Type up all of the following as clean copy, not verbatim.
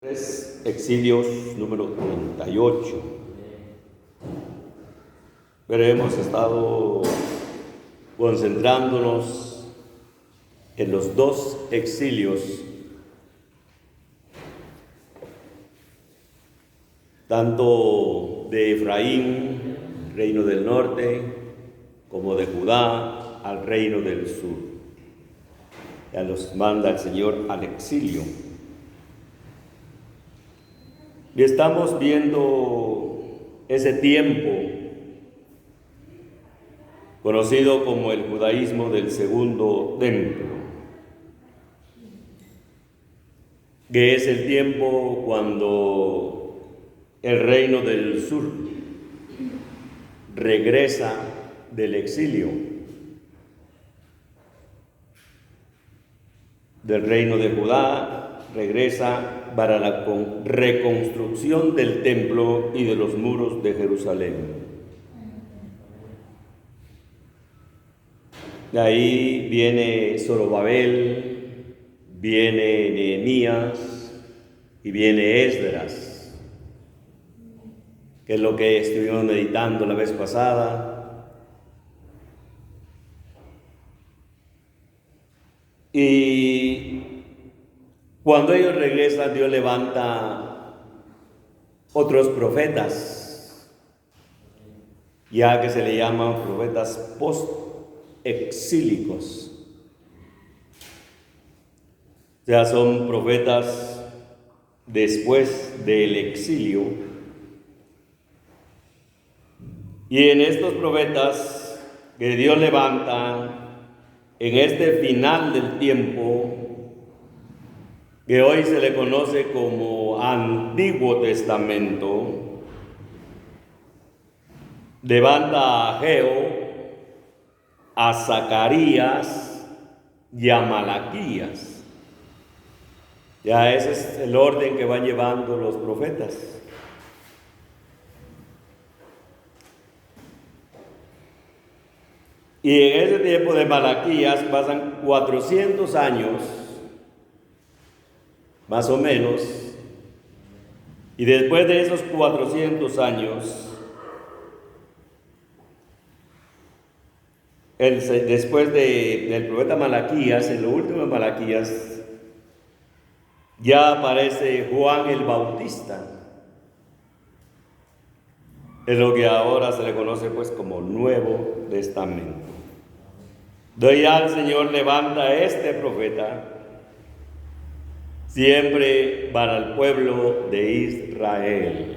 Tres exilios número 38. Pero hemos estado concentrándonos en los dos exilios, tanto de Efraín, reino del norte, como de Judá al reino del sur. Ya los manda el Señor al exilio. Y estamos viendo ese tiempo conocido como el judaísmo del segundo templo, que es el tiempo cuando el reino del sur regresa del exilio, del reino de Judá, regresa para la reconstrucción del templo y de los muros de Jerusalén. De ahí viene Zorobabel, viene Nehemías y viene Esdras, que es lo que estuvimos meditando la vez pasada. Y cuando ellos regresan, Dios levanta otros profetas, ya que se le llaman profetas post-exílicos. O sea, son profetas después del exilio. Y en estos profetas que Dios levanta en este final del tiempo, que hoy se le conoce como Antiguo Testamento, levanta a Ageo, a Zacarías y a Malaquías. Ya ese es el orden que van llevando los profetas. Y en ese tiempo de Malaquías pasan 400 años, más o menos, y después de esos 400 años, después del profeta Malaquías, en lo último de Malaquías, ya aparece Juan el Bautista, es lo que ahora se le conoce pues como Nuevo Testamento. Entonces ya el Señor levanta a este profeta siempre para el pueblo de Israel.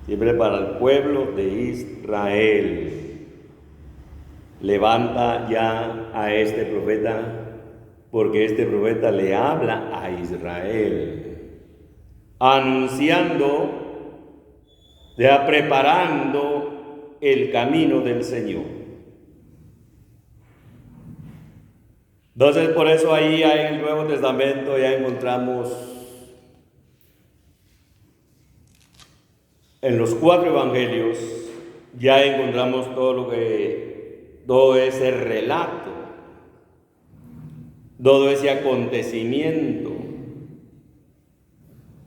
Siempre para el pueblo de Israel. Levanta ya a este profeta, porque este profeta le habla a Israel, anunciando, ya preparando el camino del Señor. Entonces, por eso ahí en el Nuevo Testamento ya encontramos en los 4 evangelios, ya encontramos todo ese relato, todo ese acontecimiento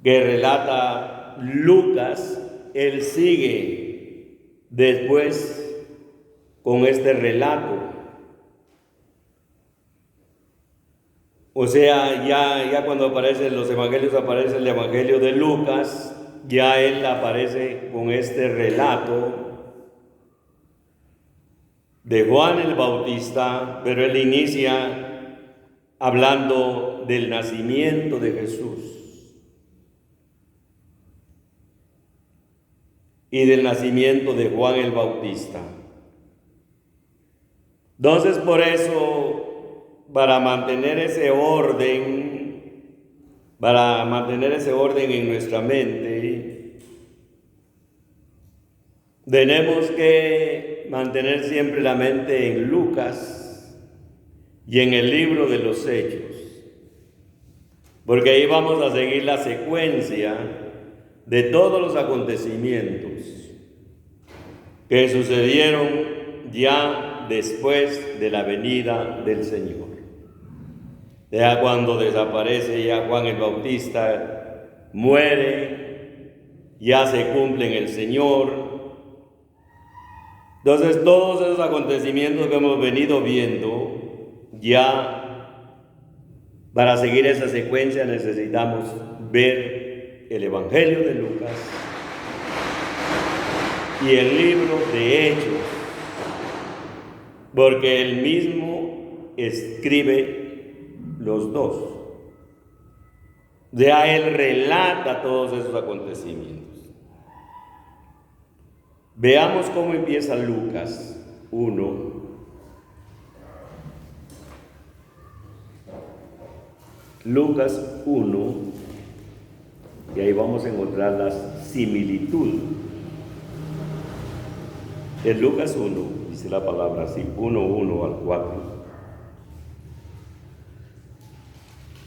que relata Lucas. Él sigue después con este relato. O sea, ya cuando aparecen los evangelios, aparece el evangelio de Lucas, ya él aparece con este relato de Juan el Bautista, pero él inicia hablando del nacimiento de Jesús y del nacimiento de Juan el Bautista. Entonces, por eso, para mantener ese orden en nuestra mente, tenemos que mantener siempre la mente en Lucas y en el libro de los Hechos, porque ahí vamos a seguir la secuencia de todos los acontecimientos que sucedieron ya después de la venida del Señor. Ya cuando desaparece ya Juan el Bautista, muere, ya se cumple en el Señor. Entonces todos esos acontecimientos que hemos venido viendo, ya para seguir esa secuencia necesitamos ver el Evangelio de Lucas y el libro de Hechos, porque él mismo escribe los dos. Ya él relata todos esos acontecimientos. Veamos cómo empieza Lucas 1. Lucas 1, y ahí vamos a encontrar la similitud. En Lucas 1, dice la palabra así, 1 al 4.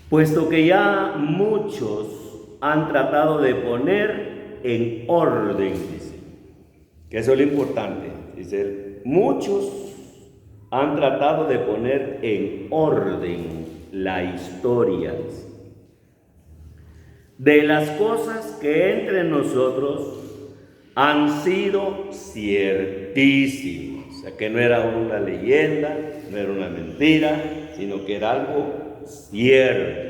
Puesto que ya muchos han tratado de poner en orden, dice, que eso es lo importante, dice él, muchos han tratado de poner en orden la historia, dice, de las cosas que entre nosotros han sido ciertísimas, o sea, que no era una leyenda, no era una mentira, sino que era algo cierto,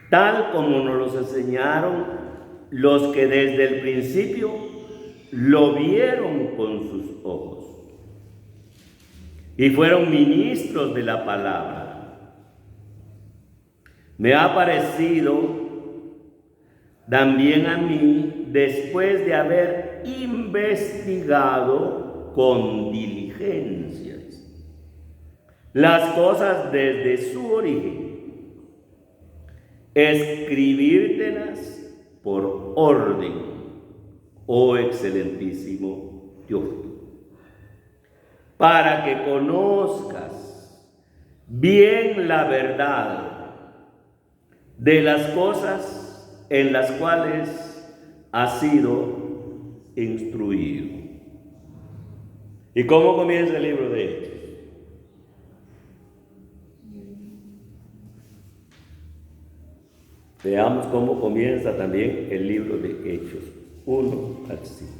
tal como nos los enseñaron los que desde el principio lo vieron con sus ojos y fueron ministros de la palabra. Me ha parecido también a mí, después de haber investigado con diligencias las cosas desde su origen, escribírtelas por orden, oh excelentísimo Teófilo, para que conozcas bien la verdad de las cosas en las cuales has sido instruido. ¿Y cómo comienza el libro de Hechos? Veamos cómo comienza también el libro de Hechos, 1 al 5.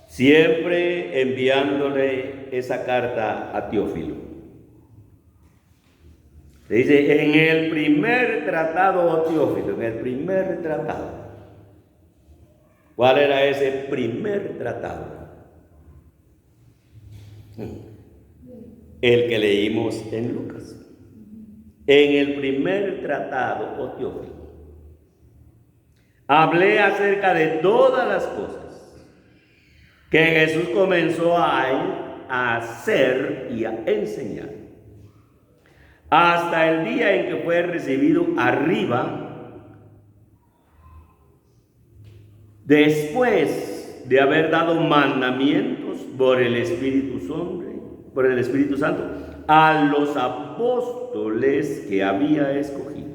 Siempre enviándole esa carta a Teófilo. Se dice, en el primer tratado, oh Teófilo, en el primer tratado. ¿Cuál era ese primer tratado? El que leímos en Lucas. En el primer tratado, oh Teófilo, hablé acerca de todas las cosas que Jesús comenzó a hacer y a enseñar, hasta el día en que fue recibido arriba, después de haber dado mandamientos por el Espíritu Santo a los apóstoles que había escogido,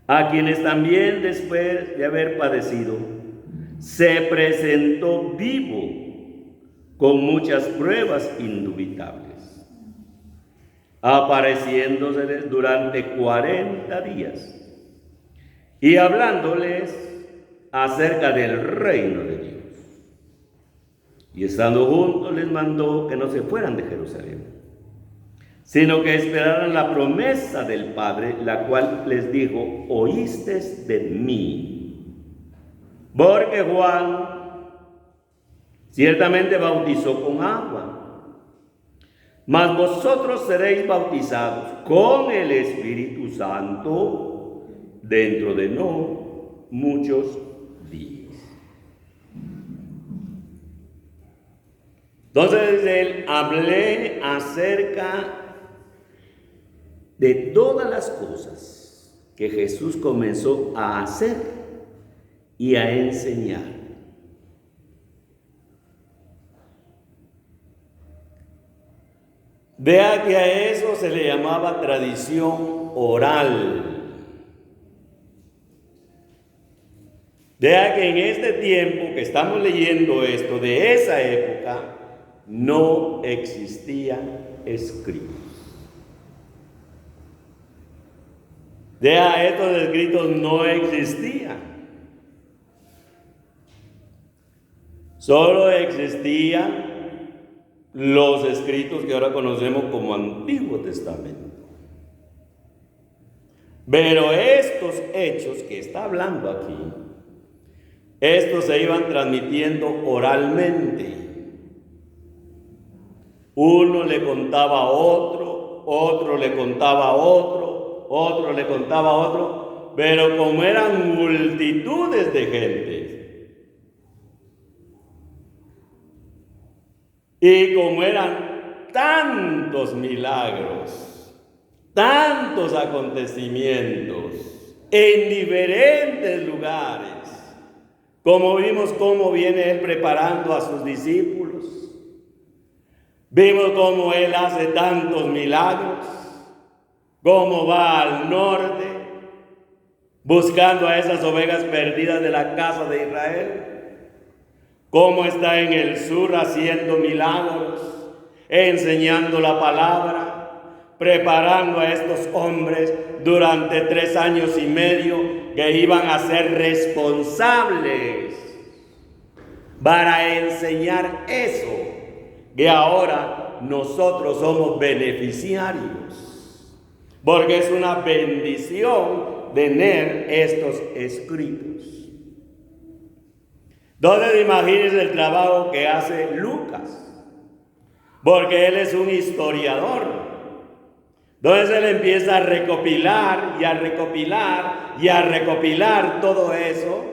a quienes también después de haber padecido, se presentó vivo con muchas pruebas indubitables, apareciéndoseles durante 40 días y hablándoles acerca del reino de Dios. Y estando juntos les mandó que no se fueran de Jerusalén, sino que esperaran la promesa del Padre, la cual les dijo, oísteis de mí. Porque Juan ciertamente bautizó con agua, mas vosotros seréis bautizados con el Espíritu Santo dentro de no muchos días. Entonces él hablé acerca de todas las cosas que Jesús comenzó a hacer y a enseñar. Vea que a eso se le llamaba tradición oral. Vea que en este tiempo que estamos leyendo esto, de esa época, no existían escritos. Estos escritos no existían. Solo existían los escritos que ahora conocemos como Antiguo Testamento. Pero estos hechos que está hablando aquí, estos se iban transmitiendo oralmente. Uno le contaba a otro, otro le contaba a otro, otro le contaba a otro, pero como eran multitudes de gente, y como eran tantos milagros, tantos acontecimientos en diferentes lugares, como vimos cómo viene Él preparando a sus discípulos, vimos cómo Él hace tantos milagros, cómo va al norte, buscando a esas ovejas perdidas de la casa de Israel, cómo está en el sur haciendo milagros, enseñando la palabra, preparando a estos hombres durante 3 años y medio que iban a ser responsables para enseñar eso, que ahora nosotros somos beneficiarios, porque es una bendición tener estos escritos. Entonces imagínense el trabajo que hace Lucas, porque él es un historiador. Entonces él empieza a recopilar y a recopilar y a recopilar todo eso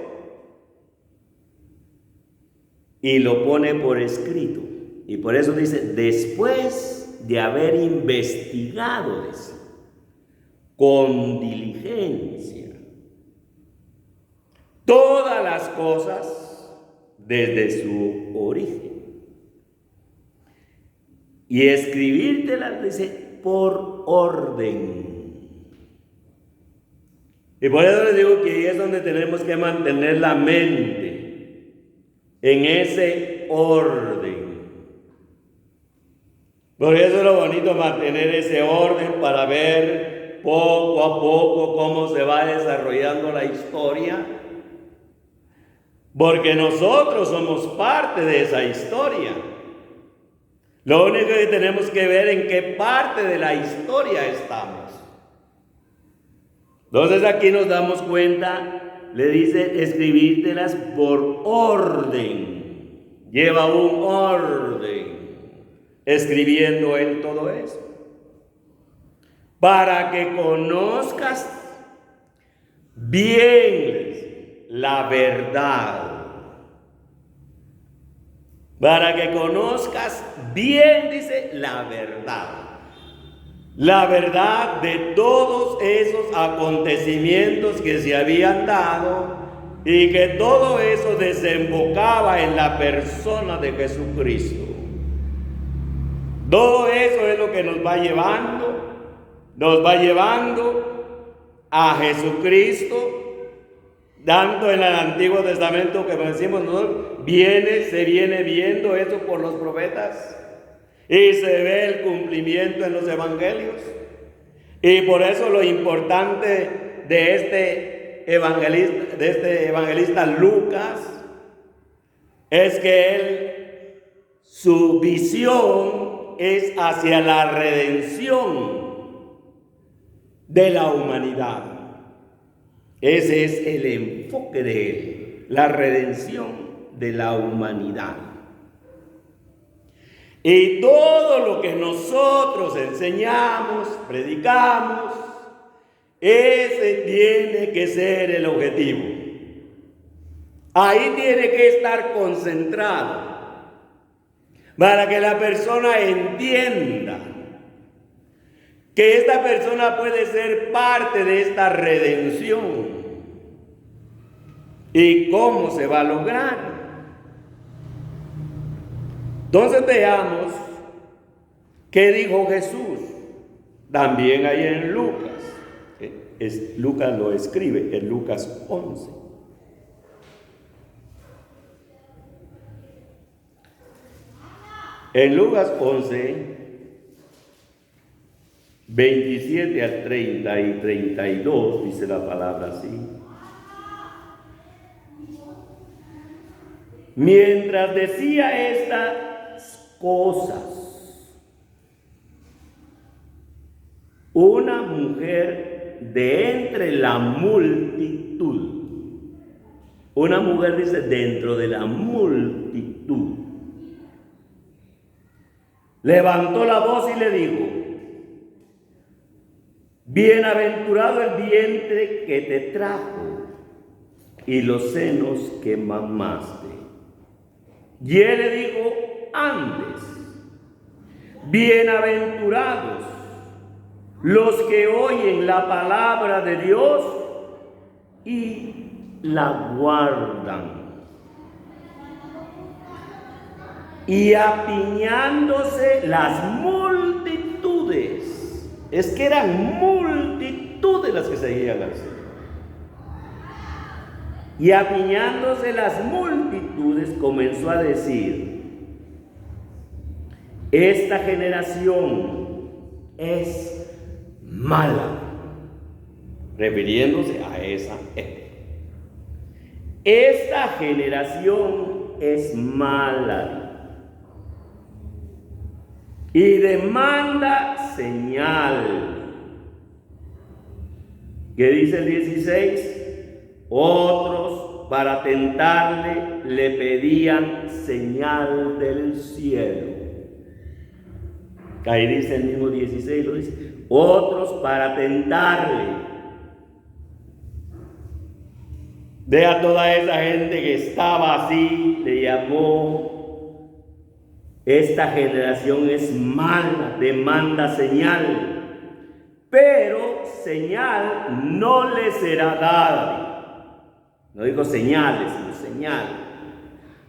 y lo pone por escrito. Y por eso dice, después de haber investigado eso con diligencia todas las cosas desde su origen, y escribírtelas, dice, por orden. Y por eso les digo que ahí es donde tenemos que mantener la mente en ese orden. Por eso es lo bonito mantener ese orden para ver poco a poco cómo se va desarrollando la historia. Porque nosotros somos parte de esa historia. Lo único que tenemos que ver en qué parte de la historia estamos. Entonces aquí nos damos cuenta, le dice escribírtelas por orden. Lleva un orden, escribiendo él todo eso. Para que conozcas bien la verdad. Para que conozcas bien, dice, la verdad. La verdad de todos esos acontecimientos que se habían dado y que todo eso desembocaba en la persona de Jesucristo. Todo eso es lo que nos va llevando a Jesucristo. Tanto en el Antiguo Testamento que decimos, ¿no? Se viene viendo eso por los profetas y se ve el cumplimiento en los evangelios. Y por eso lo importante de este evangelista Lucas es que su visión es hacia la redención de la humanidad. Ese es el enfoque de él, la redención de la humanidad. Y todo lo que nosotros enseñamos, predicamos, ese tiene que ser el objetivo. Ahí tiene que estar concentrado para que la persona entienda que esta persona puede ser parte de esta redención. ¿Y cómo se va a lograr? Entonces veamos qué dijo Jesús. También ahí en Lucas. Lucas lo escribe en Lucas 11. En Lucas 11, 27 al 30 y 32 dice la palabra así. Mientras decía estas cosas, una mujer de entre la multitud, una mujer dice dentro de la multitud, levantó la voz y le dijo: bienaventurado el vientre que te trajo y los senos que mamaste. Y él le dijo antes: bienaventurados los que oyen la palabra de Dios y la guardan. Y apiñándose las multitudes, es que eran multitudes las que seguían al Señor. Y apiñándose las multitudes, comenzó a decir: esta generación es mala, refiriéndose a esa época. Esta generación es mala y demanda señal. ¿Qué dice el 16? Otros, para tentarle, le pedían señal del cielo. Ahí dice el mismo 16, lo dice. Otros, para tentarle. Ve a toda esa gente que estaba así, le llamó: esta generación es mala, demanda señal, pero señal no le será dada. No digo señales, sino señal.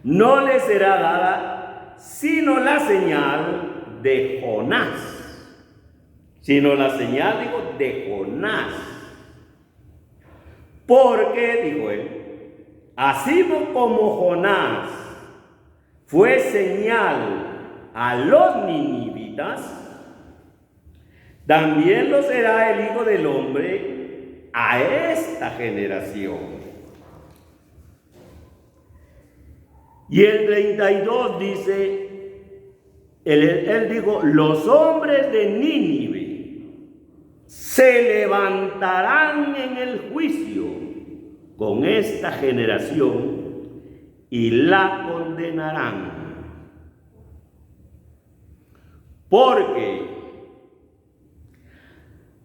No le será dada sino la señal de Jonás. Sino la señal, digo, de Jonás. Porque, dijo él, así como Jonás fue señal a los ninivitas, también lo será el Hijo del Hombre a esta generación. Y el 32 dice, él dijo: los hombres de Nínive se levantarán en el juicio con esta generación y la condenarán. Porque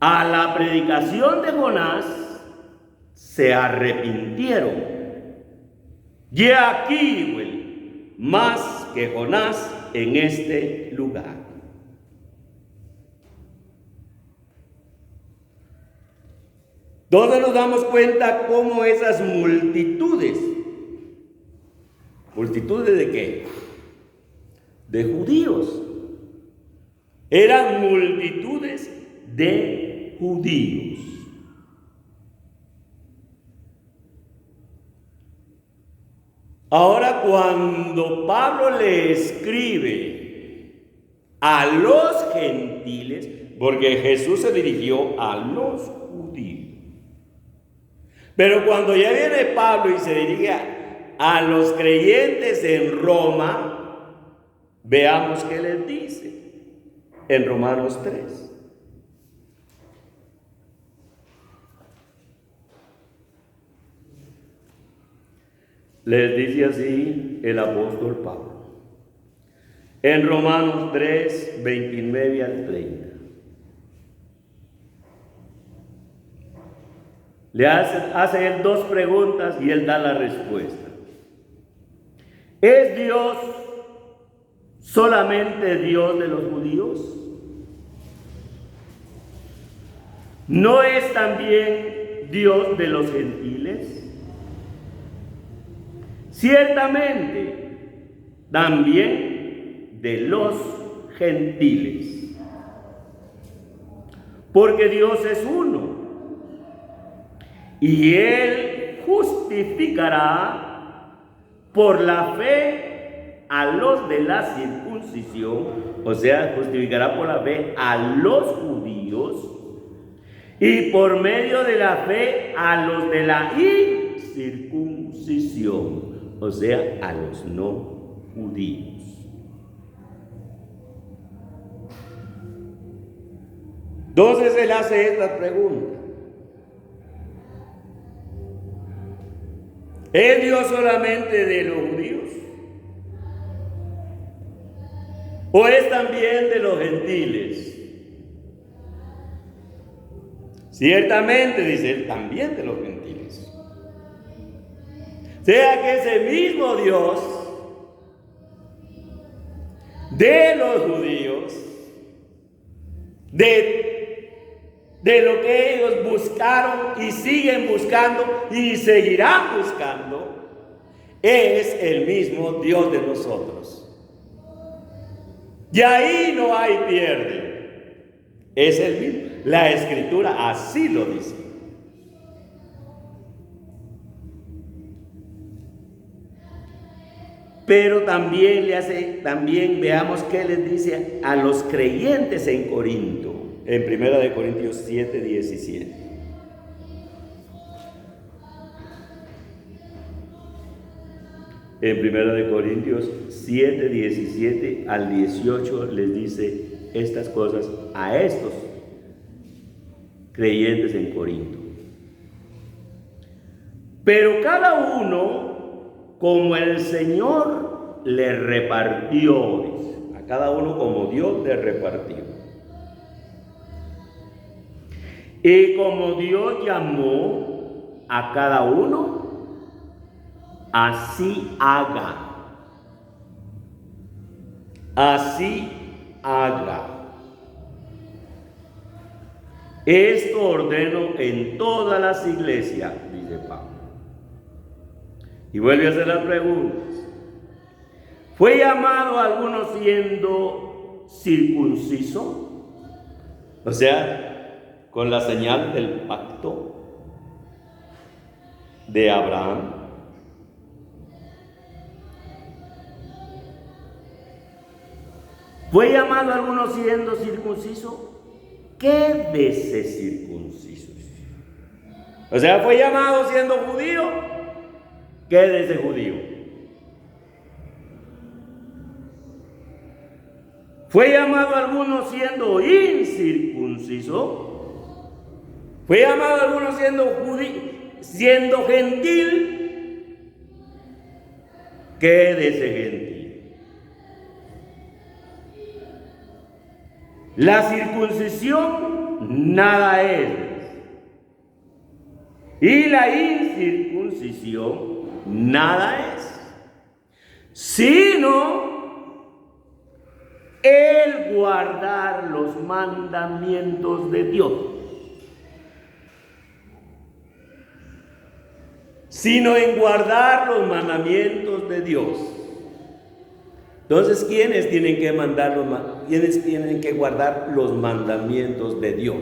a la predicación de Jonás se arrepintieron. Y aquí, dijo él, más que Jonás en este lugar. Todos nos damos cuenta cómo esas multitudes, ¿multitudes de qué? De judíos. Eran multitudes de judíos. Ahora, cuando Pablo le escribe a los gentiles, porque Jesús se dirigió a los judíos, pero cuando ya viene Pablo y se dirige a los creyentes en Roma, veamos qué les dice en Romanos 3. Les dice así el apóstol Pablo. En Romanos 3, 29 al 30. Le hace él dos preguntas y él da la respuesta. ¿Es Dios solamente Dios de los judíos? ¿No es también Dios de los gentiles? Ciertamente, también de los gentiles. Porque Dios es uno. Y Él justificará por la fe a los de la circuncisión, o sea, justificará por la fe a los judíos, y por medio de la fe a los de la incircuncisión, o sea, a los no judíos. Entonces él hace esta pregunta: ¿es Dios solamente de los judíos? ¿O es también de los gentiles? Ciertamente, dice él, también de los gentiles. Sea que ese mismo Dios de los judíos, de lo que ellos buscaron y siguen buscando y seguirán buscando, es el mismo Dios de nosotros. Y ahí no hay pierde. Es el mismo. La Escritura así lo dice. Pero también veamos qué les dice a los creyentes en Corinto, en 1 Corintios 7, 17. En 1 Corintios 7, 17 al 18 les dice estas cosas a estos creyentes en Corinto. Pero cada uno como el Señor le repartió, dice, a cada uno como Dios le repartió. Y como Dios llamó a cada uno, así haga. Así haga. Esto ordeno en todas las iglesias, dice Pablo. Y vuelve a hacer las preguntas. ¿Fue llamado alguno siendo circunciso? O sea, con la señal del pacto de Abraham. ¿Fue llamado alguno siendo circunciso? Quédese circunciso. O sea, fue llamado siendo judío, quédese judío. Fue llamado alguno siendo incircunciso. Fue llamado alguno siendo gentil, quédese gentil. La circuncisión nada es, y la incircuncisión nada es, sino el guardar los mandamientos de Dios. Sino en guardar los mandamientos de Dios. Entonces, ¿quiénes tienen que quiénes tienen que guardar los mandamientos de Dios?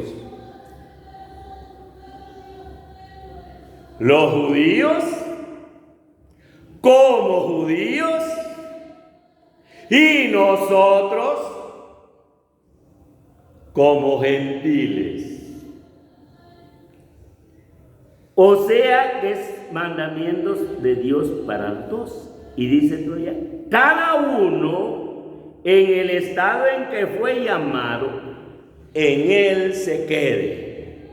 Los judíos, como judíos, y nosotros, como gentiles. O sea, que es mandamientos de Dios para los dos. Y dice todavía, cada uno en el estado en que fue llamado, en él se quede.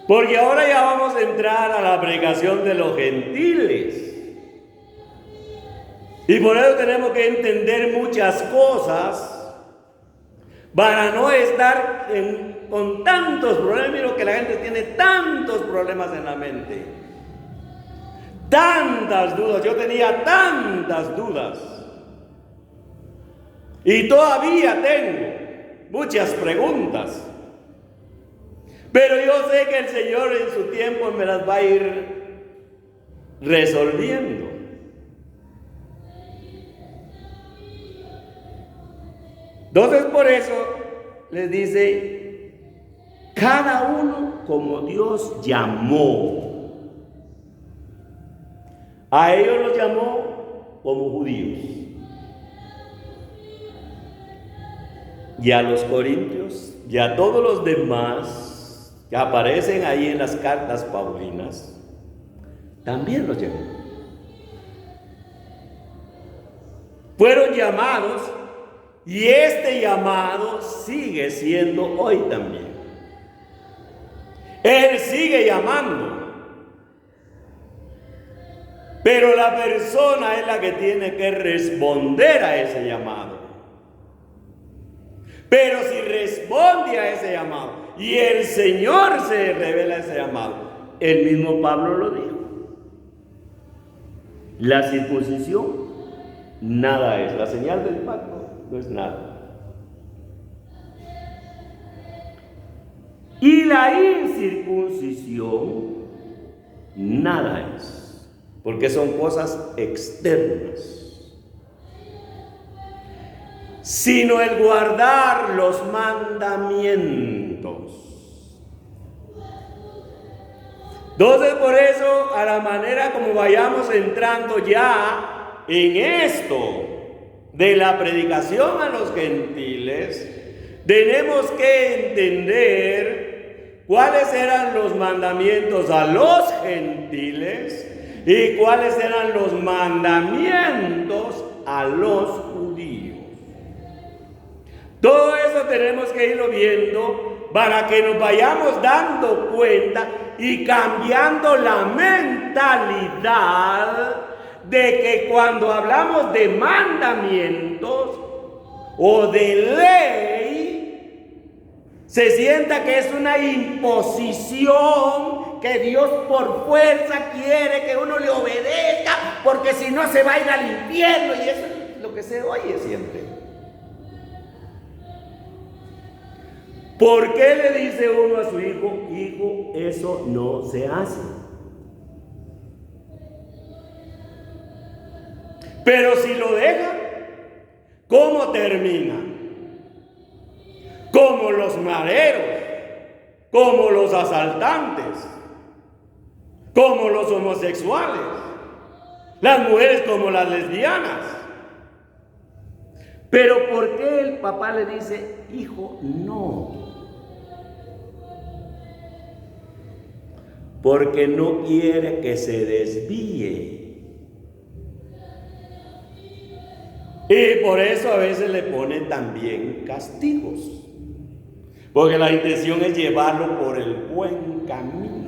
Porque ahora ya vamos a entrar a la predicación de los gentiles. Y por eso tenemos que entender muchas cosas para no estar con tantos problemas. Mira que la gente tiene tantos problemas en la mente. Tantas dudas, yo tenía tantas dudas y todavía tengo muchas preguntas, pero yo sé que el Señor en su tiempo me las va a ir resolviendo. Entonces por eso les dice, cada uno como Dios llamó. A ellos los llamó como judíos. Y a los corintios y a todos los demás que aparecen ahí en las cartas paulinas, también los llamó. Fueron llamados y este llamado sigue siendo hoy también. Él sigue llamando. Pero la persona es la que tiene que responder a ese llamado. Pero si responde a ese llamado y el Señor se revela ese llamado, el mismo Pablo lo dijo. La circuncisión nada es, la señal del pacto no es nada. Y la incircuncisión nada es, porque son cosas externas. Sino el guardar los mandamientos. Entonces, por eso, a la manera como vayamos entrando ya en esto de la predicación a los gentiles, tenemos que entender cuáles eran los mandamientos a los gentiles y cuáles eran los mandamientos a los judíos. Todo eso tenemos que irlo viendo para que nos vayamos dando cuenta y cambiando la mentalidad de que cuando hablamos de mandamientos o de ley, se sienta que es una imposición, que Dios por fuerza quiere que uno le obedezca, porque si no se va a ir al infierno, y eso es lo que se oye siempre. ¿Por qué le dice uno a su hijo, hijo, eso no se hace? Pero si lo deja, ¿cómo termina? Como los mareros, como los asaltantes, como los homosexuales, las mujeres como las lesbianas. Pero ¿por qué el papá le dice, hijo, no? Porque no quiere que se desvíe. Y por eso a veces le ponen también castigos. Porque la intención es llevarlo por el buen camino.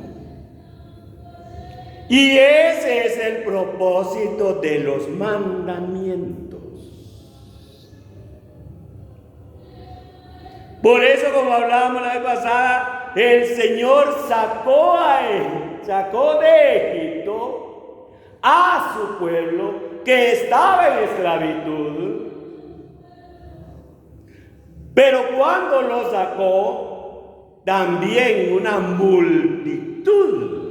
Y ese es el propósito de los mandamientos. Por eso, como hablábamos la vez pasada, el Señor sacó de Egipto a su pueblo que estaba en esclavitud. Pero cuando lo sacó, también una multitud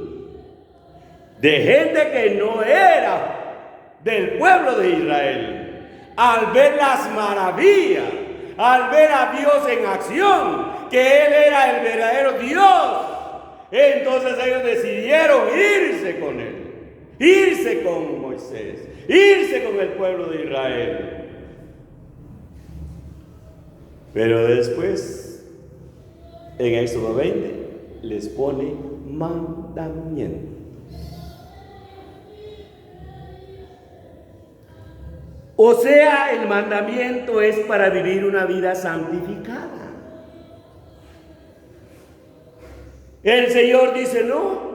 de gente que no era del pueblo de Israel, al ver las maravillas, al ver a Dios en acción, que Él era el verdadero Dios, entonces ellos decidieron irse con Él, irse con Moisés, irse con el pueblo de Israel. Pero después, en Éxodo 20, les pone mandamientos. O sea, el mandamiento es para vivir una vida santificada. El Señor dice no.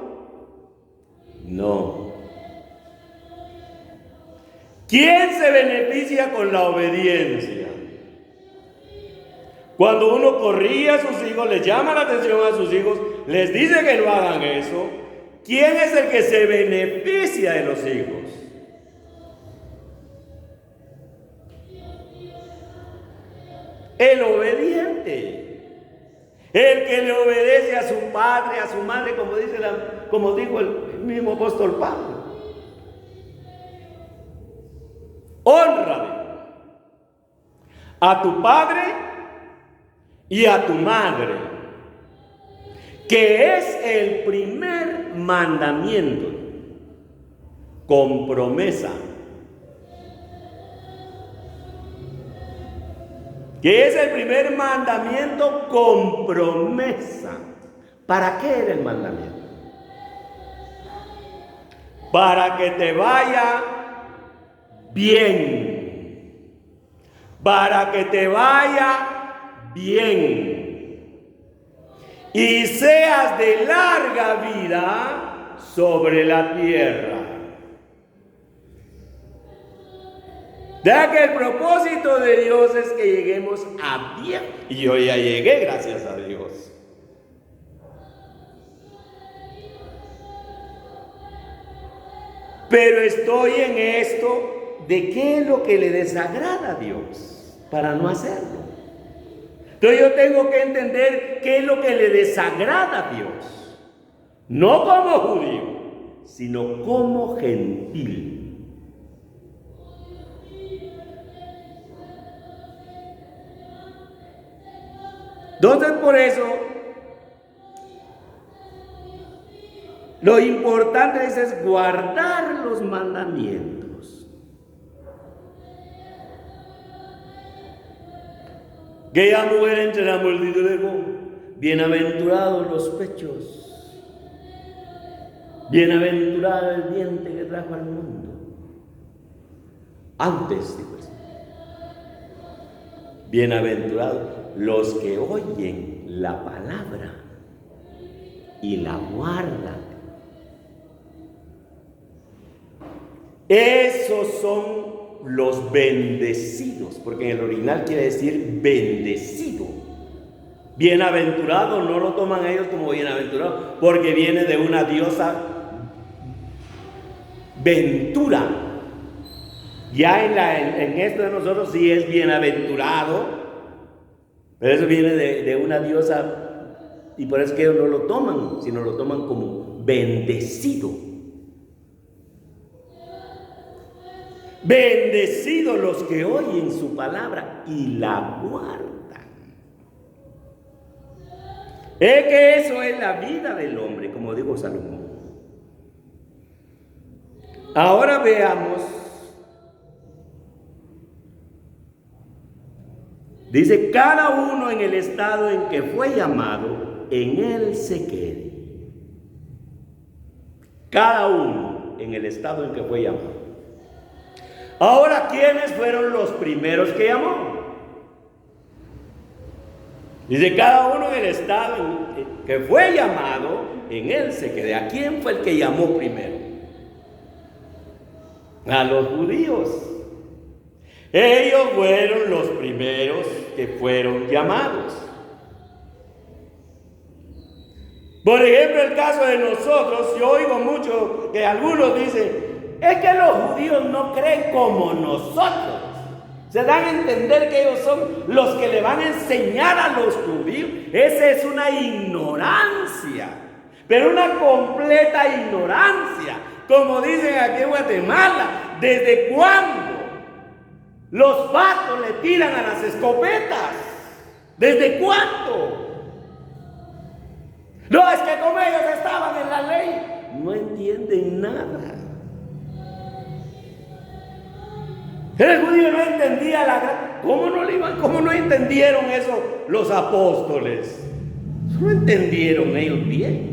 ¿Quién se beneficia con la obediencia? Cuando uno corrige a sus hijos, les llama la atención a sus hijos, les dice que no hagan eso, ¿quién es el que se beneficia de los hijos? El obediente, el que le obedece a su padre, a su madre, como dijo el mismo apóstol Pablo. Honra a tu padre y a tu madre, que es el primer mandamiento, con promesa que es el primer mandamiento con promesa. ¿Para qué era el mandamiento? Para que te vaya bien. Para que te vaya bien. Y seas de larga vida sobre la tierra. Ya que el propósito de Dios es que lleguemos a bien. Y yo ya llegué, gracias a Dios. Pero estoy en esto de qué es lo que le desagrada a Dios para no hacerlo. Entonces yo tengo que entender qué es lo que le desagrada a Dios. No como judío, sino como gentil. Entonces por eso lo importante es guardar los mandamientos. Aquella mujer entre la multitud dijo: bienaventurados los pechos, bienaventurado el vientre que trajo al mundo. Antes, dijo el Señor, bienaventurados los que oyen la palabra y la guardan. Esos son los bendecidos, porque en el original quiere decir bendecido. Bienaventurado no lo toman ellos como bienaventurado, porque viene de una diosa Ventura. Ya en esto de nosotros sí es bienaventurado, pero eso viene de una diosa, y por eso es que ellos no lo toman, sino lo toman como bendecido. Bendecidos los que oyen su palabra y la guardan. Es que eso es la vida del hombre, como dijo Salomón. Ahora veamos. Dice: cada uno en el estado en que fue llamado, en él se quede. Cada uno en el estado en que fue llamado. Ahora, ¿quiénes fueron los primeros que llamó? Dice: cada uno en el estado en que fue llamado, en él se quede. ¿A quién fue el que llamó primero? A los judíos. Ellos fueron los primeros que fueron llamados. Por ejemplo, el caso de nosotros, yo oigo mucho que algunos dicen: es que los judíos no creen como nosotros. Se dan a entender que ellos son los que le van a enseñar a los judíos. Esa es una ignorancia, pero una completa ignorancia. Como dicen aquí en Guatemala, ¿desde cuándo los vatos le tiran a las escopetas? ¿Desde cuándo? No, es que como ellos estaban en la ley, no entienden nada. El judío no entendía la gracia. ¿Cómo no entendieron eso los apóstoles? No entendieron ellos bien.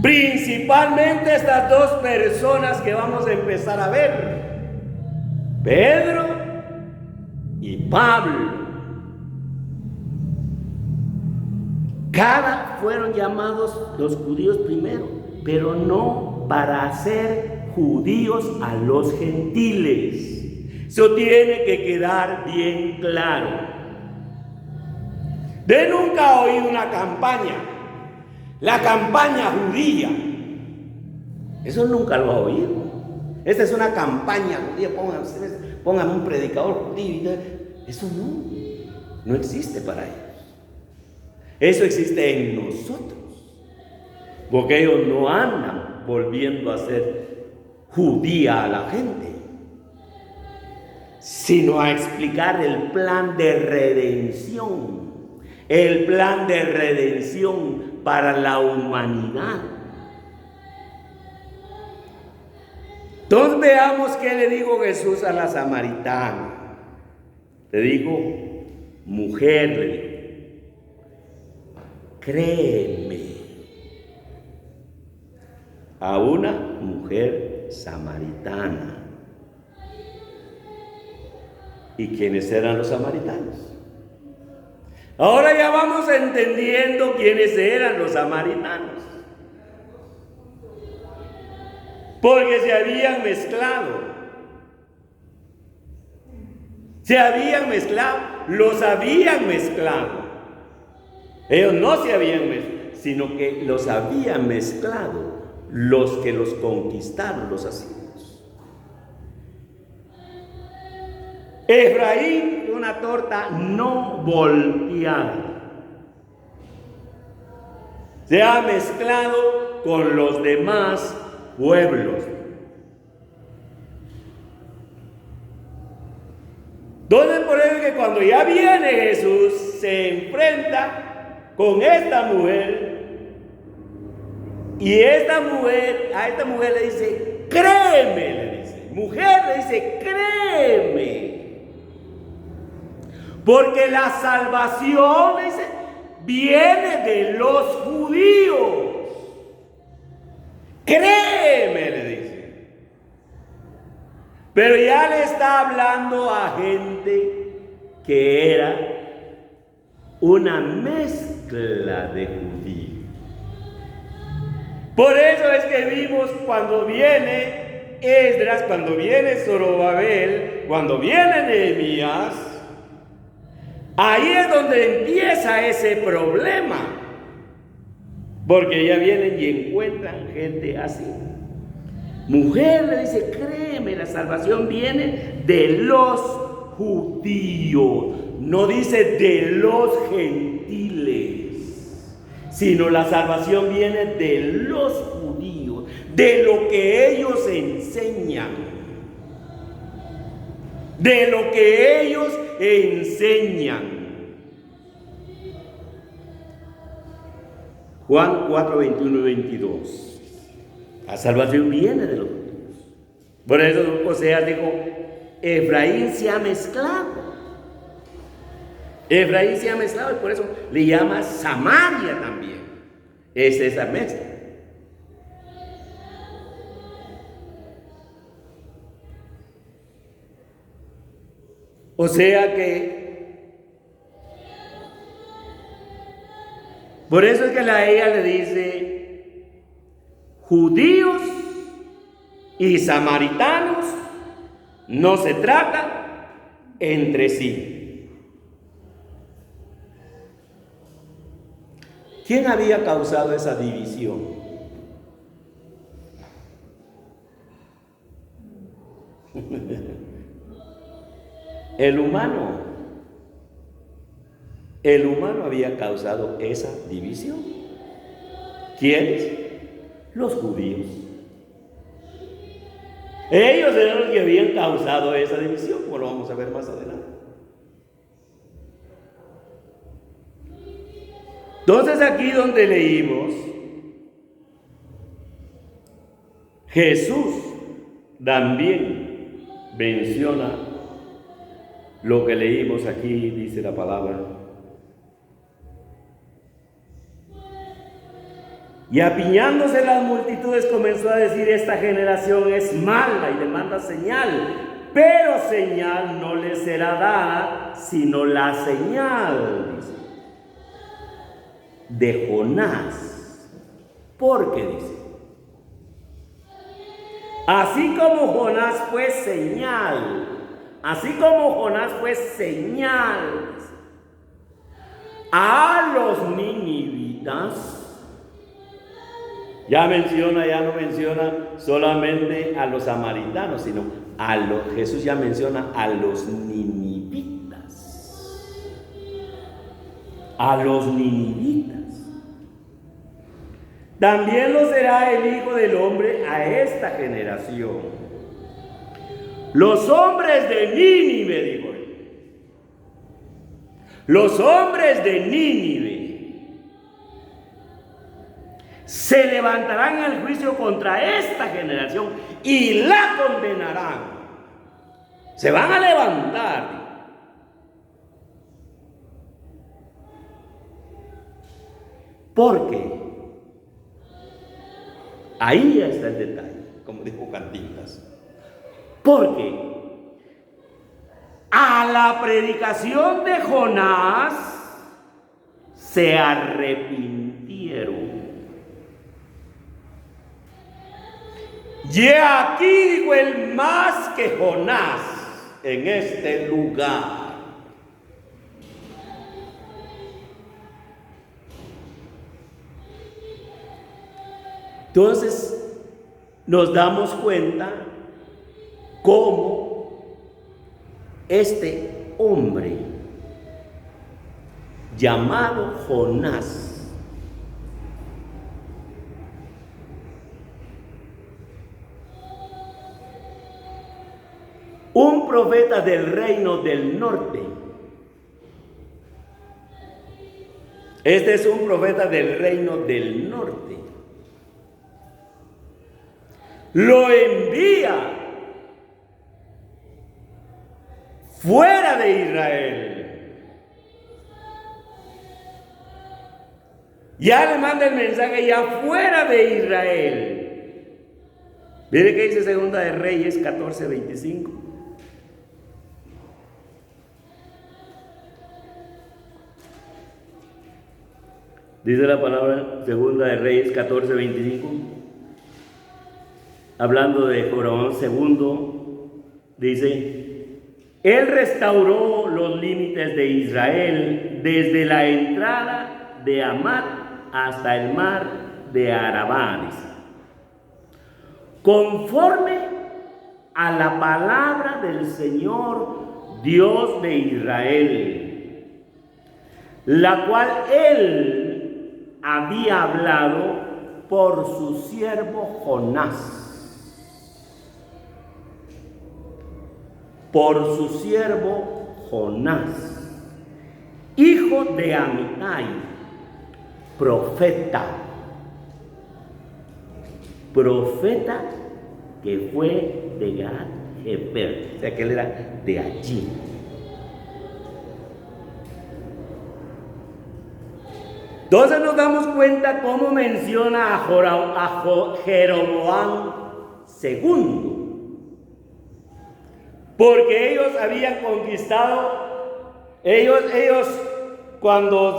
Principalmente estas dos personas que vamos a empezar a ver: Pedro y Pablo. Fueron llamados los judíos primero, pero no para ser judíos a los gentiles. Eso tiene que quedar bien claro. De nunca ha oído una campaña, la campaña judía. Eso nunca lo ha oído. Esta es una campaña judía. Pónganme un predicador judío. Eso no existe para ellos. Eso existe en nosotros, porque ellos no andan volviendo a ser judía a la gente, sino a explicar el plan de redención, el plan de redención para la humanidad. Entonces veamos qué le dijo Jesús a la samaritana. Le dijo: mujer, le dijo, créeme, a una mujer samaritana. ¿Y quiénes eran los samaritanos? Ahora ya vamos entendiendo quiénes eran los samaritanos. Porque se habían mezclado. Los habían mezclado. Ellos no se habían mezclado, sino que los habían mezclado los que los conquistaron, los asirios. Efraín, una torta no volteada, se ha mezclado con los demás pueblos. Entonces, por eso es que cuando ya viene Jesús, se enfrenta con esta mujer, y a esta mujer le dice, créeme, le dice, mujer, le dice, créeme, porque la salvación, le dice, viene de los judíos. Créeme, le dice. Pero ya le está hablando a gente que era una mezcla de judíos. Por eso es que vimos cuando viene Esdras, cuando viene Zorobabel, cuando viene Nehemías, ahí es donde empieza ese problema. Porque ya vienen y encuentran gente así. Mujer, le dice, créeme, la salvación viene de los judíos. No dice de los gentiles, sino la salvación viene de los judíos, de lo que ellos enseñan. De lo que ellos enseñan. Juan 4, 21 y 22. La salvación viene de los judíos. Por eso Oseas dijo, Efraín se ha mezclado. Efraín se ha mezclado y por eso le llama Samaria también. Es esa mezcla. O sea que, por eso es que ella le dice, judíos y samaritanos no se tratan entre sí. ¿Quién había causado esa división? El humano. El humano había causado esa división. ¿Quiénes? Los judíos. Ellos eran los que habían causado esa división, como lo vamos a ver más adelante. Entonces aquí donde leímos, Jesús también menciona lo que leímos aquí, dice la palabra. Y apiñándose las multitudes comenzó a decir, esta generación es mala y demanda señal, pero señal no le será dada, sino la señal, dice, de Jonás. ¿Por qué dice? Así como Jonás fue señal, a los ninivitas. Ya no menciona solamente a los samaritanos, sino Jesús ya menciona a los ninivitas. A los ninivitas. También lo será el Hijo del Hombre a esta generación. Los hombres de Nínive, dijo él. Los hombres de Nínive se levantarán en el juicio contra esta generación y la condenarán. Se van a levantar Porque ahí está el detalle, como dijo Cantinflas. Porque a la predicación de Jonás se arrepintieron. Y aquí dijo él, más que Jonás en este lugar. Entonces nos damos cuenta cómo este hombre llamado Jonás un profeta del reino del norte. Este es un profeta del reino del norte. Lo envía fuera de Israel. Ya le manda el mensaje ya fuera de Israel. Mire que dice Segunda de Reyes 14:25. Dice la palabra Segunda de Reyes 14:25. Hablando de Jorobán II, dice: Él restauró los límites de Israel desde la entrada de Hamat hasta el mar de Arabá, conforme a la palabra del Señor Dios de Israel, la cual Él había hablado por su siervo Jonás. Por su siervo Jonás, hijo de Amitai, profeta que fue de Gad-Hefer, o sea que él era de allí. Entonces nos damos cuenta cómo menciona a Jeroboam II. Porque ellos habían conquistado, ellos cuando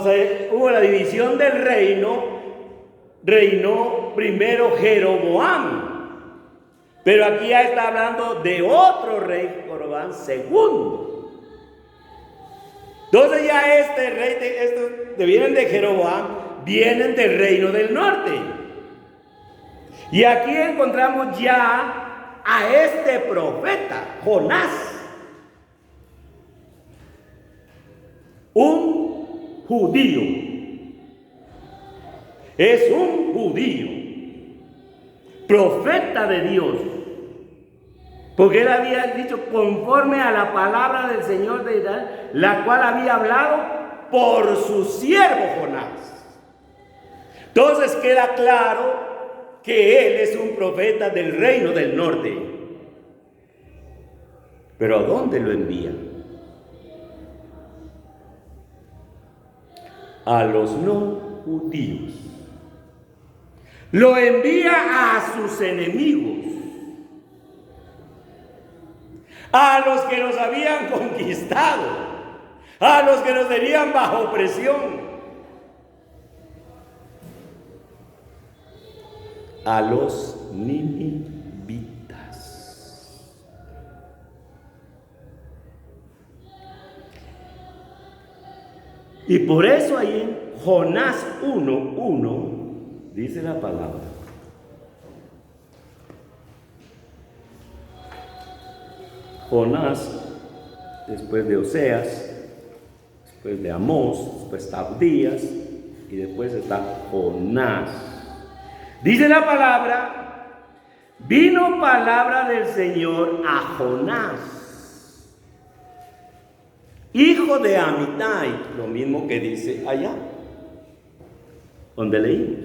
hubo la división del reino, reinó primero Jeroboam. Pero aquí ya está hablando de otro rey, Jeroboam II. Entonces ya este rey, estos vienen de Jeroboam, vienen del reino del norte. Y aquí encontramos ya a este profeta, Jonás, un judío, es un judío, profeta de Dios, porque él había dicho conforme a la palabra del Señor de Israel, la cual había hablado por su siervo Jonás. Entonces queda claro que él es un profeta del reino del norte. Pero ¿a dónde lo envía? A los no judíos. Lo envía a sus enemigos, a los que nos habían conquistado, a los que nos tenían bajo presión, a los ninivitas. Y por eso ahí en Jonás 1:1 dice la palabra: Jonás, después de Oseas, después de Amós, después está Abdías y después está Jonás. Dice la palabra: vino palabra del Señor a Jonás, hijo de Amitai, lo mismo que dice allá, donde leímos: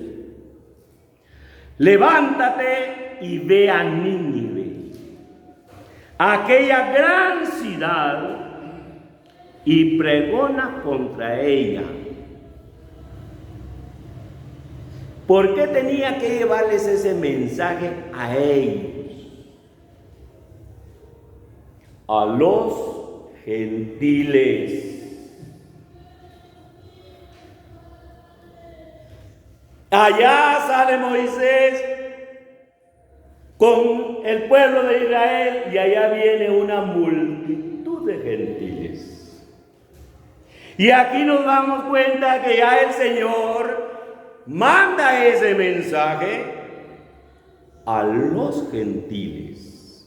levántate y ve a Nínive, aquella gran ciudad, y pregona contra ella, ¿Por qué tenía que llevarles ese mensaje a ellos? A los gentiles. Allá sale Moisés con el pueblo de Israel y allá viene una multitud de gentiles. Y aquí nos damos cuenta que ya el Señor manda ese mensaje a los gentiles.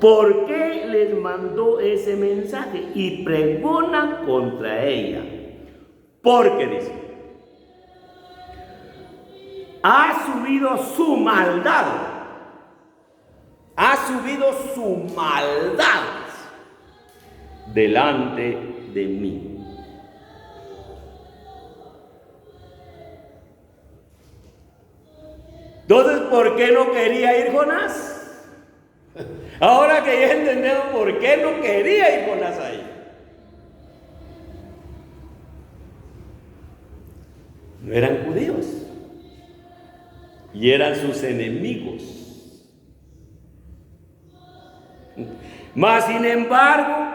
¿Por qué les mandó ese mensaje? Y pregona contra ella. Porque dice, ha subido su maldad. Ha subido su maldad delante de mí. Entonces, ¿por qué no quería ir Jonás? Ahora que ya entendemos por qué no quería ir Jonás ahí. No eran judíos y eran sus enemigos. Mas sin embargo,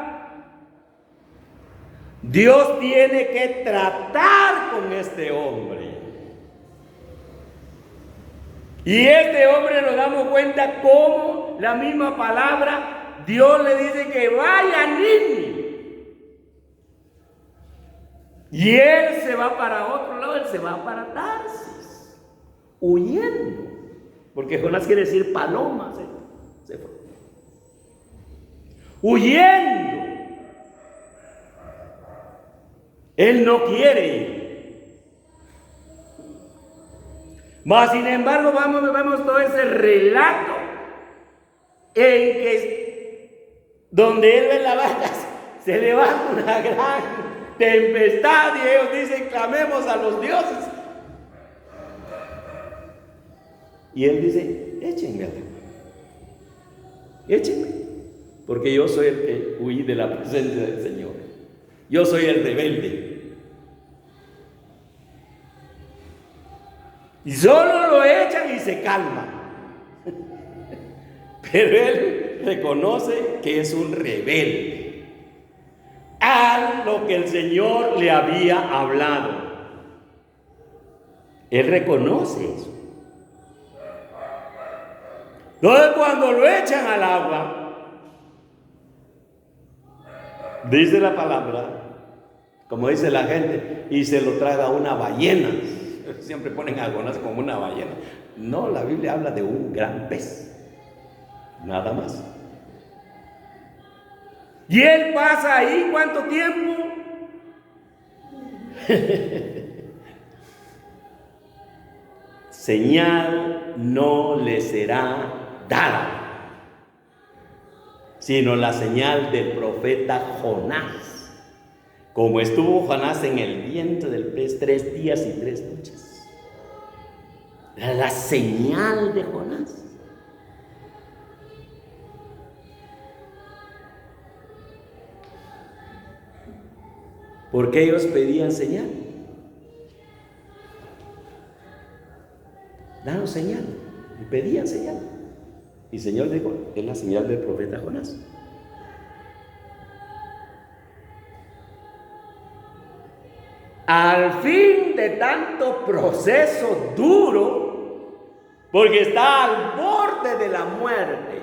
Dios tiene que tratar con este hombre. Y este hombre nos damos cuenta cómo la misma palabra, Dios le dice que vaya a Nínive. Y él se va para otro lado, él se va para Tarsis, huyendo. Porque Jonás quiere decir paloma, se fue. Huyendo. Él no quiere ir. Mas sin embargo, vemos todo ese relato en que donde él ve la barca se levanta una gran tempestad y ellos dicen, clamemos a los dioses. Y él dice, échenme al agua. Échenme. Porque yo soy el que huí de la presencia del Señor. Yo soy el rebelde. Y solo lo echan y se calma. Pero él reconoce que es un rebelde a lo que el Señor le había hablado. Él reconoce eso. Entonces cuando lo echan al agua, dice la palabra, como dice la gente, y se lo traga una ballena. Siempre ponen a Jonás como una ballena. No, la Biblia habla de un gran pez. Nada más. Y él pasa ahí, ¿cuánto tiempo? Señal no le será dada, sino la señal del profeta Jonás. Como estuvo Jonás en el vientre del pez 3 días y 3 noches. Era la señal de Jonás. ¿Por qué ellos pedían señal? Danos señal. Y pedían señal. Y el Señor dijo, es la señal del profeta Jonás. Al fin de tanto proceso duro, porque está al borde de la muerte,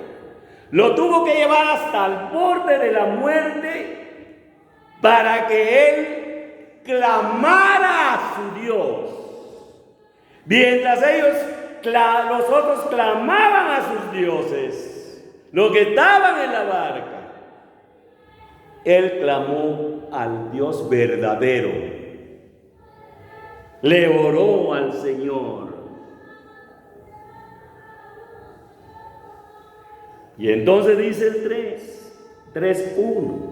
lo tuvo que llevar hasta el borde de la muerte para que él clamara a su Dios. Mientras los otros clamaban a sus dioses, los que estaban en la barca, él clamó al Dios verdadero. Le oró al Señor. Y entonces dice el 3:1.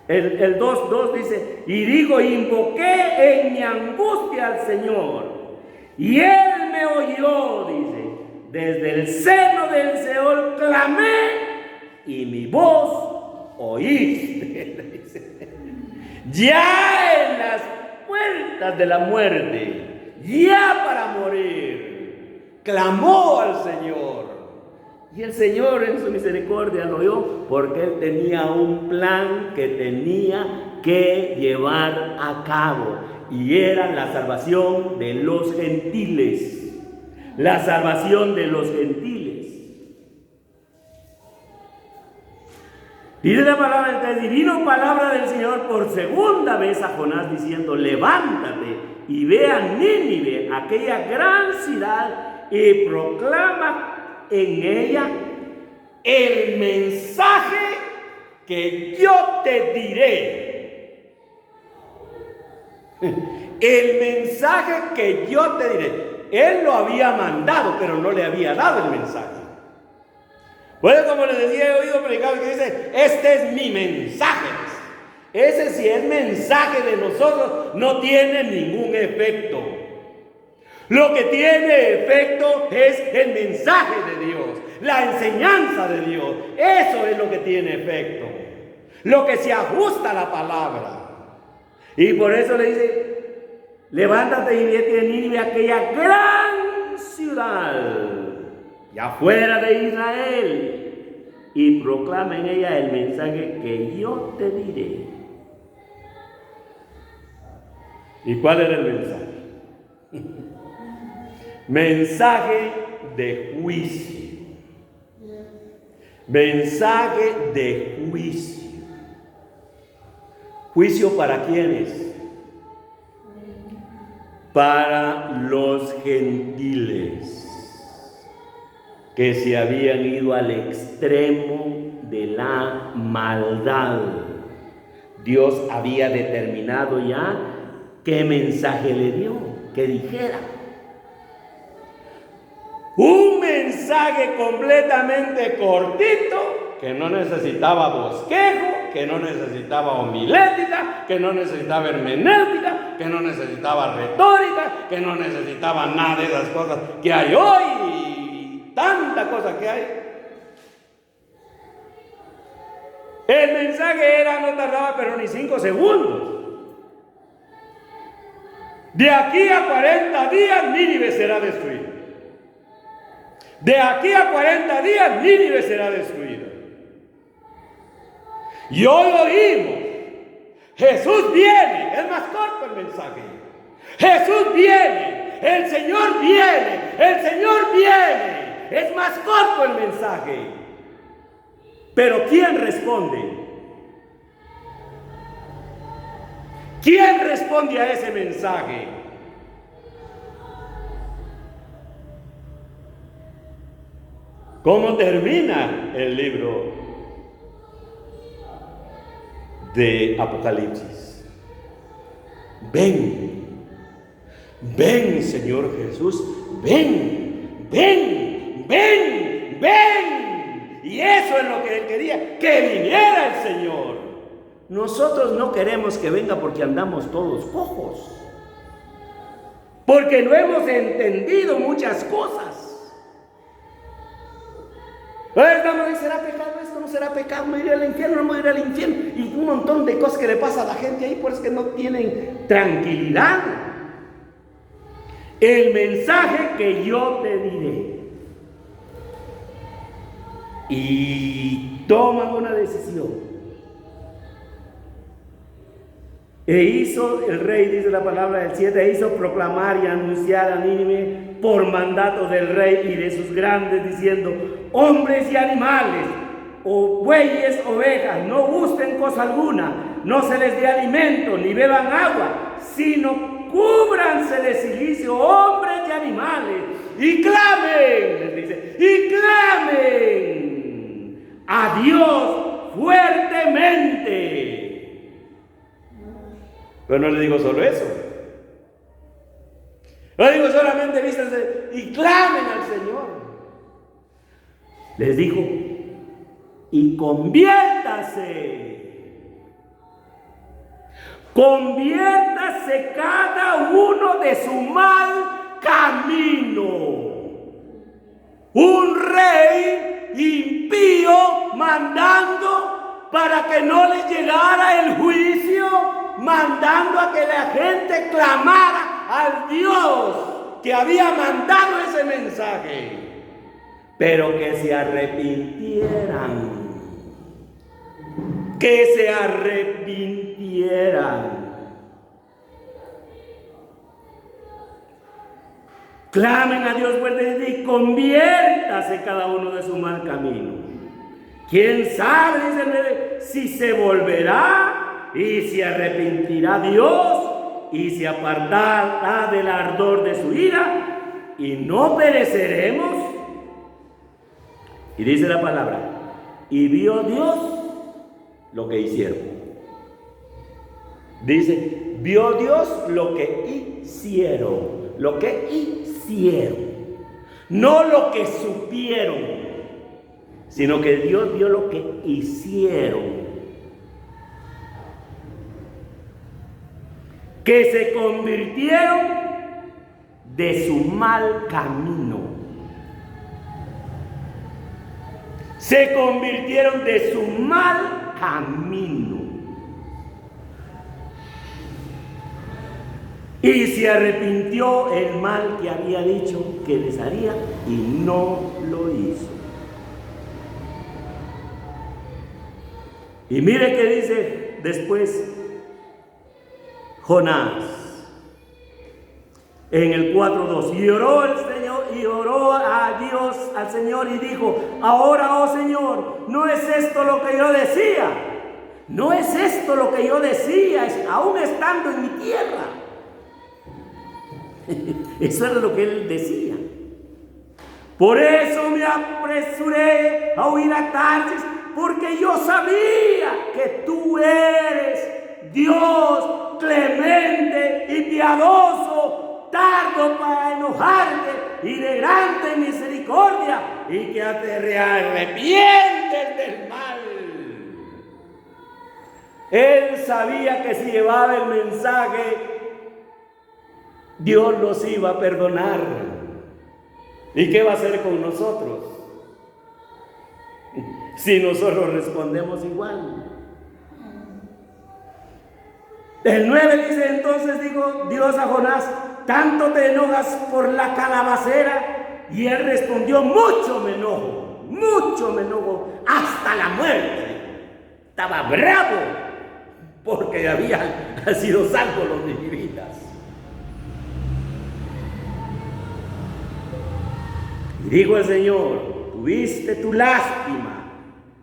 El 2:2 dice, y dijo, invoqué en mi angustia al Señor, y Él me oyó, dice, desde el seno del Seol clamé, y mi voz oíste. Ya en las puertas puertas de la muerte, ya para morir, clamó al Señor. Y el Señor en su misericordia lo oyó, porque Él tenía un plan que tenía que llevar a cabo, y era la salvación de los gentiles. La salvación de los gentiles. Dice la palabra, esta divina palabra del Señor por segunda vez a Jonás diciendo: levántate y ve a Nínive, aquella gran ciudad, y proclama en ella el mensaje que yo te diré. El mensaje que yo te diré. Él lo había mandado, pero no le había dado el mensaje. Bueno, como les decía, he oído predicar que dice: este es mi mensaje. Ese, si es mensaje de nosotros, no tiene ningún efecto. Lo que tiene efecto es el mensaje de Dios, la enseñanza de Dios. Eso es lo que tiene efecto, lo que se ajusta a la palabra. Y por eso le dice: levántate y vete a Nínive, aquella gran ciudad, y afuera de Israel, y proclama en ella el mensaje que yo te diré. ¿Y cuál era el mensaje? Mensaje de juicio. Mensaje de juicio. ¿Juicio para quiénes? Para los gentiles que se habían ido al extremo de la maldad. Dios había determinado ya qué mensaje le dio, que dijera. Un mensaje completamente cortito, que no necesitaba bosquejo, que no necesitaba homilética, que no necesitaba hermenéutica, que no necesitaba retórica, que no necesitaba nada de esas cosas que hay hoy, tanta cosa que hay. El mensaje era, no tardaba pero ni 5 segundos. De aquí a 40 días Nínive será destruida. De aquí a 40 días Nínive será destruida. Y hoy oímos: Jesús viene. Es más corto el mensaje. Jesús viene. El Señor viene. El Señor viene. Es más corto el mensaje. Pero ¿quién responde? ¿Quién responde a ese mensaje? ¿Cómo termina el libro de Apocalipsis? Ven, ven, Señor Jesús, ven, ven, ven, ven. Y eso es lo que Él quería, que viniera el Señor. Nosotros no queremos que venga porque andamos todos cojos, porque no hemos entendido muchas cosas. Estamos, ¿será pecado esto? ¿No será pecado? ¿Me iré al infierno? ¿No me iré al infierno? Y un montón de cosas que le pasa a la gente ahí, por eso que no tienen tranquilidad. El mensaje que yo te diré. Y toman una decisión. E hizo el rey, dice la palabra del 7, hizo proclamar y anunciar a Nínive por mandato del rey y de sus grandes, diciendo: hombres y animales, o bueyes, ovejas, no gusten cosa alguna, no se les dé alimento, ni beban agua, sino cúbranse de cilicio, hombres y animales, y clamen, les dice, y clamen a Dios fuertemente. Pero no le digo solo eso. No digo solamente vístanse y clamen al Señor. Les dijo: y conviértase. Conviértase cada uno de su mal camino. Un rey impío mandando para que no les llegara el juicio, mandando a que la gente clamara al Dios que había mandado ese mensaje, pero que se arrepintieran. Que se arrepintieran. Clamen a Dios fuerte y conviértase cada uno de su mal camino. ¿Quién sabe, dice el 9, si se volverá y se arrepentirá Dios y se apartará del ardor de su ira y no pereceremos? Y dice la palabra, y vio Dios lo que hicieron. Dice, vio Dios lo que hicieron. Lo que hicieron. No lo que supieron, sino que Dios vio lo que hicieron. Que se convirtieron de su mal camino. Se convirtieron de su mal camino. Y se arrepintió el mal que había dicho que les haría y no lo hizo. Y mire que dice después Jonás en el 4:2. Y oró el Señor, y oró a Dios, al Señor, y dijo: ahora, oh Señor, no es esto lo que yo decía. No es esto lo que yo decía, aún estando en mi tierra. Eso era lo que él decía. Por eso me apresuré a huir a Tarsis, porque yo sabía que tú eres Dios clemente y piadoso, tardo para enojarte y de grande misericordia, y que te arrepientes del mal. Él sabía que si llevaba el mensaje, Dios los iba a perdonar. ¿Y qué va a hacer con nosotros si nosotros respondemos igual? El 9 dice: entonces dijo Dios a Jonás: ¿tanto te enojas por la calabacera? Y él respondió: mucho me enojo, hasta la muerte. Estaba bravo porque habían sido salvos los ninivitas. Y dijo el Señor: tuviste tu lástima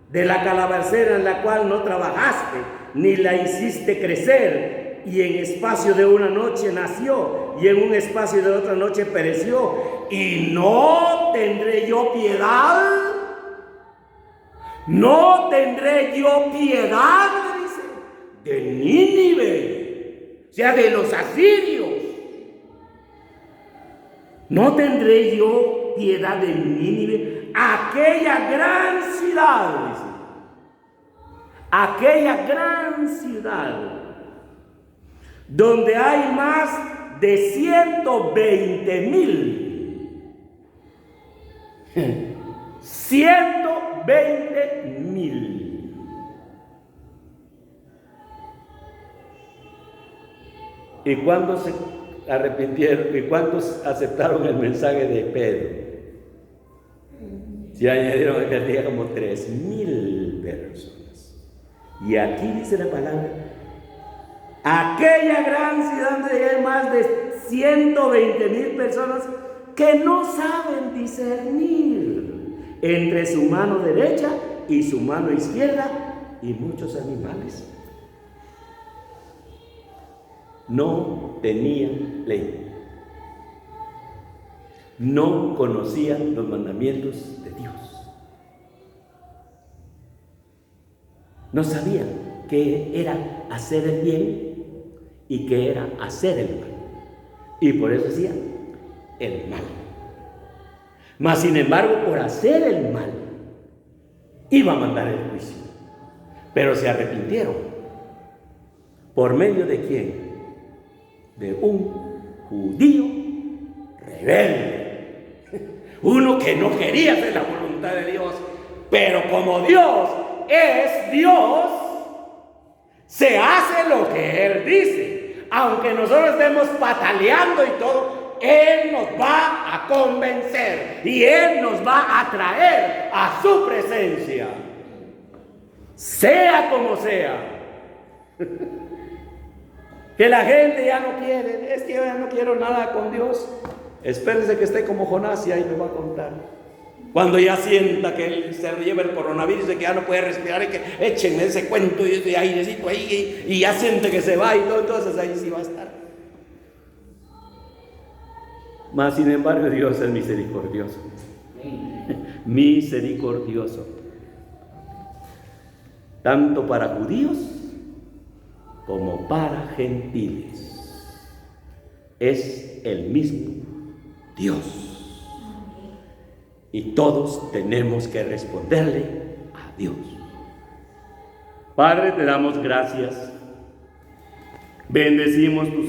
de la calabacera en la cual no trabajaste, ni la hiciste crecer, y en espacio de una noche nació, y en un espacio de otra noche pereció. Y no tendré yo piedad, no tendré yo piedad, dice, de Nínive, o sea, de los asirios. No tendré yo piedad de Nínive, aquella gran ciudad, dice, aquella gran ciudad donde hay más de 120,000. 120,000. ¿Y cuántos se arrepintieron? ¿Y cuántos aceptaron el mensaje de Pedro? Se añadieron que día como 3,000 personas. Y aquí dice la palabra: aquella gran ciudad donde hay más de 120,000 personas que no saben discernir entre su mano derecha y su mano izquierda, y muchos animales. No tenían ley, no conocían los mandamientos de Dios, no sabían qué era hacer el bien y qué era hacer el mal, y por eso hacían el mal. Mas sin embargo, por hacer el mal iba a mandar el juicio, pero se arrepintieron. ¿Por medio de quién? De un judío rebelde, uno que no quería hacer la voluntad de Dios, pero como Dios es Dios, se hace lo que Él dice. aunque nosotros estemos pataleando y todo, Él nos va a convencer y Él nos va a traer a su presencia, sea como sea. Que la gente ya no quiere, es que yo ya no quiero nada con Dios. Espérense que esté como Jonás y ahí me va a contar. Cuando ya sienta que él se lleva el coronavirus, de que ya no puede respirar y que échenme ese cuento y ese airecito ahí y ya siente que se va y todo, entonces ahí sí va a estar. Mas sin embargo Dios es misericordioso. Misericordioso. Tanto para judíos como para gentiles. Es el mismo Dios. Y todos tenemos que responderle a Dios. Padre, te damos gracias. Bendecimos tu